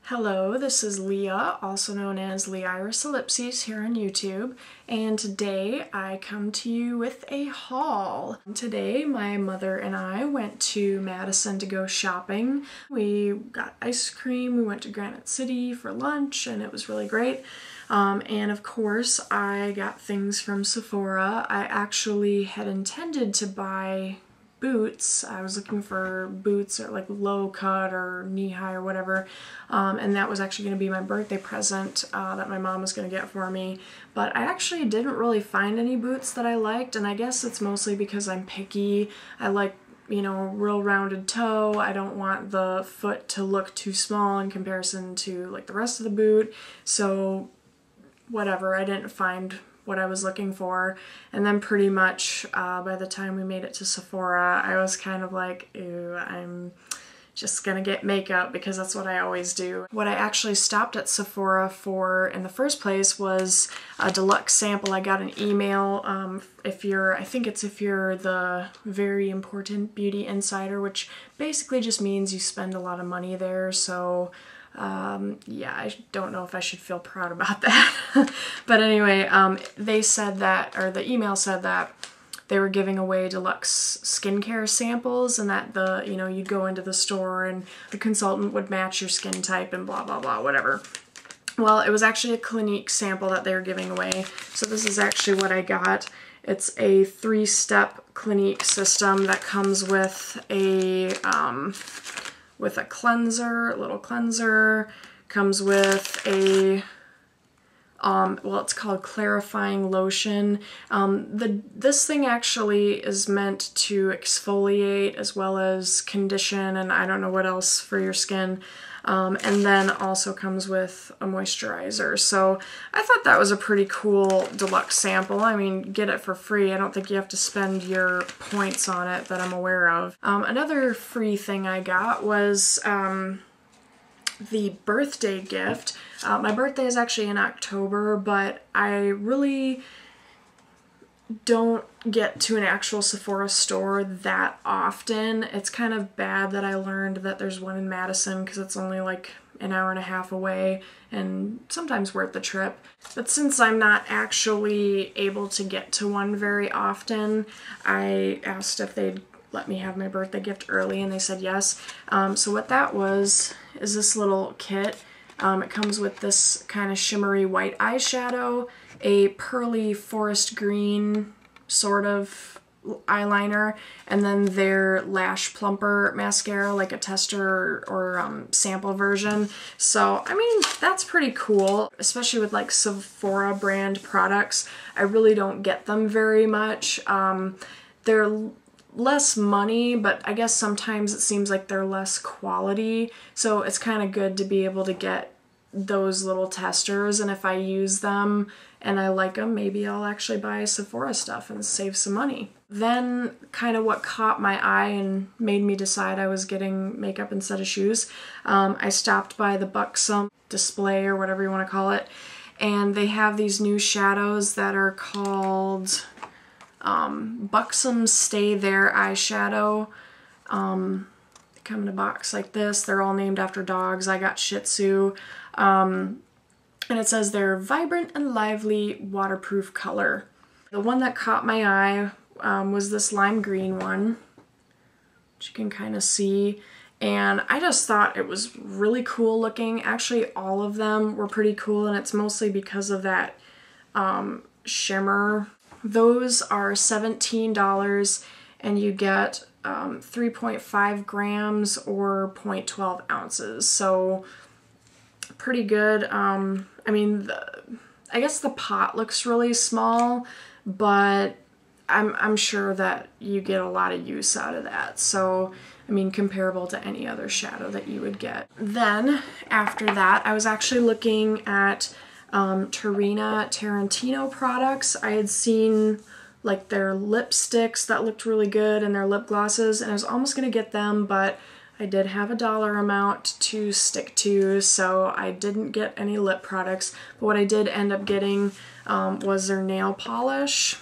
Hello, this is Leah, also known as leiriselipses here on YouTube, and today I come to you with a haul. Today my mother and I went to Madison to go shopping. We got ice cream, we went to Granite City for lunch, and it was really great. And of course I got things from Sephora. I actually had intended to buy boots. I was looking for boots or like low cut or knee high or whatever, and that was actually going to be my birthday present that my mom was going to get for me. But I actually didn't really find any boots that I liked, and I guess it's mostly because I'm picky. I like, you know, real rounded toe. I don't want the foot to look too small in comparison to like the rest of the boot. So whatever, I didn't find what I was looking for. And then pretty much by the time we made it to Sephora, I was kind of like, ew, I'm just gonna get makeup because that's what I always do. What I actually stopped at Sephora for in the first place was a deluxe sample. I got an email I think it's if you're the very important beauty insider, which basically just means you spend a lot of money there. So yeah, I don't know if I should feel proud about that. But anyway, they said that, or the email said that they were giving away deluxe skincare samples, and that you'd go into the store and the consultant would match your skin type and blah, blah, blah, whatever. Well, it was actually a Clinique sample that they were giving away. So this is actually what I got. It's a 3-step Clinique system that comes with a cleanser, a little cleanser, comes with a, well, it's called clarifying lotion. This thing actually is meant to exfoliate as well as condition, and I don't know what else for your skin. And then also comes with a moisturizer. So I thought that was a pretty cool deluxe sample. I mean, get it for free. I don't think you have to spend your points on it that I'm aware of. Another free thing I got was the birthday gift. My birthday is actually in October, but I really don't get to an actual Sephora store that often. It's kind of bad that I learned that there's one in Madison because it's only like an hour and a half away and sometimes worth the trip. But since I'm not actually able to get to one very often, I asked if they'd let me have my birthday gift early, and they said yes. So what that was is this little kit. It comes with this kind of shimmery white eyeshadow, a pearly forest green sort of eyeliner, and then their Lash plumper mascara, like a tester or sample version. So I mean, that's pretty cool, especially with like Sephora brand products. I really don't get them very much. They're less money, but I guess sometimes it seems like they're less quality, so it's kind of good to be able to get those little testers, and if I use them and I like them, maybe I'll actually buy Sephora stuff and save some money. Then kind of what caught my eye and made me decide I was getting makeup instead of shoes, I stopped by the Buxom display or whatever you want to call it, and they have these new shadows that are called Buxom Stay There Eyeshadow. They come in a box like this. They're all named after dogs. I got Shih Tzu. And it says they're vibrant and lively waterproof color. The one that caught my eye was this lime green one, which you can kind of see. And I just thought it was really cool looking. Actually, all of them were pretty cool, and it's mostly because of that shimmer. Those are $17, and you get 3.5 grams or 0.12 ounces. So pretty good. I mean, I guess the pot looks really small, but I'm sure that you get a lot of use out of that. So, I mean, comparable to any other shadow that you would get. Then, after that, I was actually looking at Tarina Tarantino products. I had seen like their lipsticks that looked really good and their lip glosses, and I was almost gonna get them, but I did have a dollar amount to stick to, so I didn't get any lip products. But what I did end up getting was their nail polish,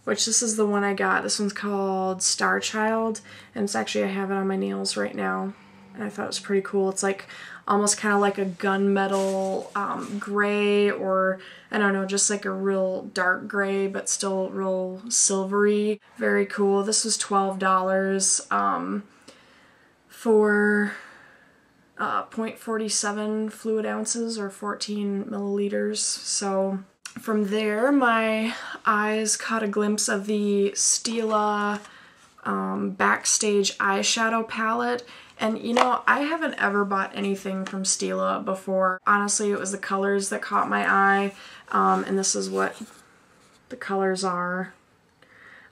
which this is the one I got. This one's called Star Child, and it's actually, I have it on my nails right now. and I thought it was pretty cool. It's like almost kind of like a gunmetal gray, or I don't know, just like a real dark gray, but still real silvery. Very cool. This was $12 for 0.47 fluid ounces or 14 milliliters. So from there, my eyes caught a glimpse of the Stila Backstage eyeshadow palette. And you know, I haven't ever bought anything from Stila before. Honestly, it was the colors that caught my eye, and this is what the colors are.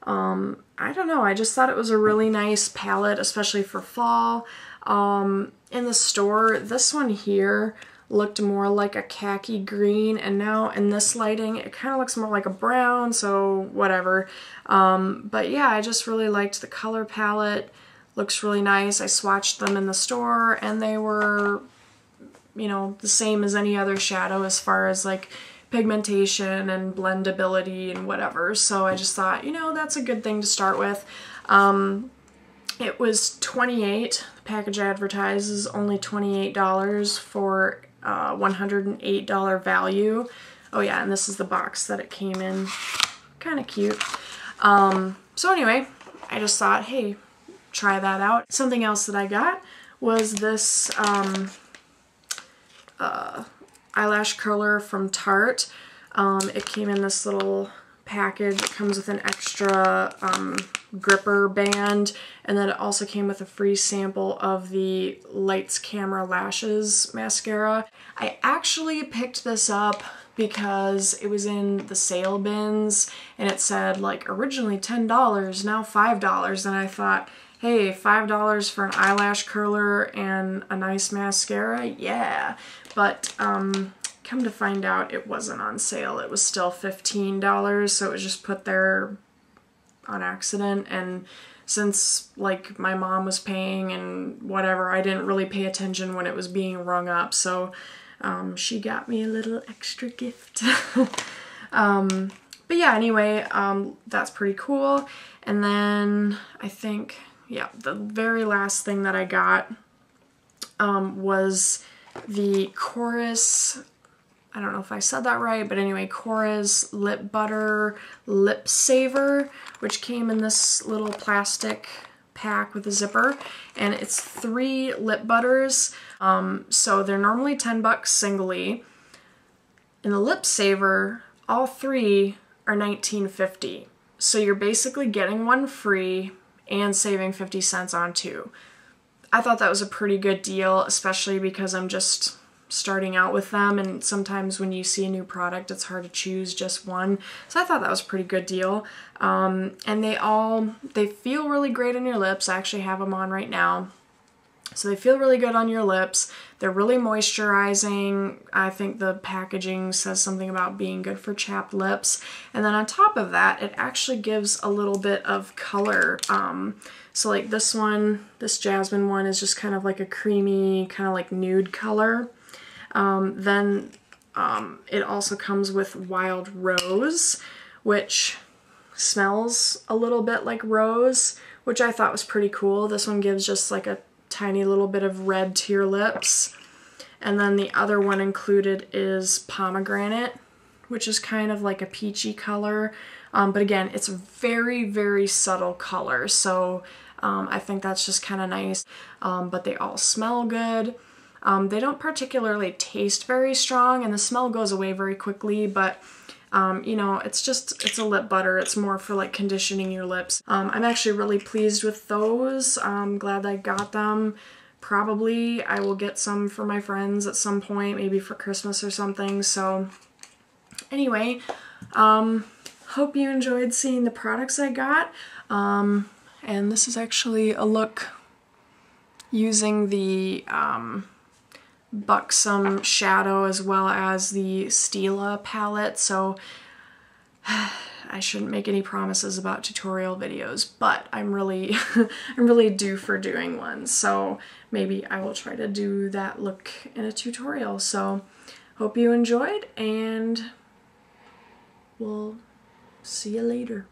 I don't know, I just thought it was a really nice palette, especially for fall. In the store, this one here looked more like a khaki green, and now in this lighting it kind of looks more like a brown, so whatever. But yeah, I just really liked the color palette. Looks really nice. I swatched them in the store and they were, you know, the same as any other shadow as far as like pigmentation and blendability and whatever. So I just thought, you know, that's a good thing to start with. It was $28. The package advertises only $28 for $108 value. Oh yeah, and this is the box that it came in. Kind of cute. So anyway, I just thought, hey, try that out. Something else that I got was this eyelash curler from Tarte. It came in this little package. It comes with an extra gripper band, and then it also came with a free sample of the Lights Camera Lashes mascara. I actually picked this up because it was in the sale bins and it said like originally $10, now $5, and I thought, hey, $5 for an eyelash curler and a nice mascara? Yeah. But come to find out, it wasn't on sale. It was still $15, so it was just put there on accident. And since like my mom was paying and whatever, I didn't really pay attention when it was being rung up, so she got me a little extra gift. But yeah, anyway, that's pretty cool. And then I think, yeah, the very last thing that I got was the Korres, I don't know if I said that right, but anyway, Korres Lip Butter Lip Saver, which came in this little plastic pack with a zipper, and it's 3 lip butters. So they're normally $10 singly. In the Lip Saver, all 3 are $19.50. So you're basically getting one free and saving 50 cents on 2. I thought that was a pretty good deal, especially because I'm just starting out with them, and sometimes when you see a new product it's hard to choose just one. So I thought that was a pretty good deal. And they feel really great on your lips. I actually have them on right now. So they feel really good on your lips. They're really moisturizing. I think the packaging says something about being good for chapped lips. And then on top of that, it actually gives a little bit of color. So like this one, this Jasmine one, is just kind of like a creamy, kind of like nude color. Then it also comes with Wild Rose, which smells a little bit like rose, which I thought was pretty cool. This one gives just like a tiny little bit of red to your lips. And then the other one included is Pomegranate, which is kind of like a peachy color. But again, it's a very, very subtle color. So I think that's just kind of nice. But they all smell good. They don't particularly taste very strong, and the smell goes away very quickly, but you know, it's a lip butter. It's more for like conditioning your lips. I'm actually really pleased with those. I'm glad I got them. Probably I will get some for my friends at some point, maybe for Christmas or something. So anyway, hope you enjoyed seeing the products I got. And this is actually a look using the Buxom shadow as well as the Stila palette, so I shouldn't make any promises about tutorial videos, but I'm really I'm really due for doing one, so maybe I will try to do that look in a tutorial. So hope you enjoyed, and we'll see you later.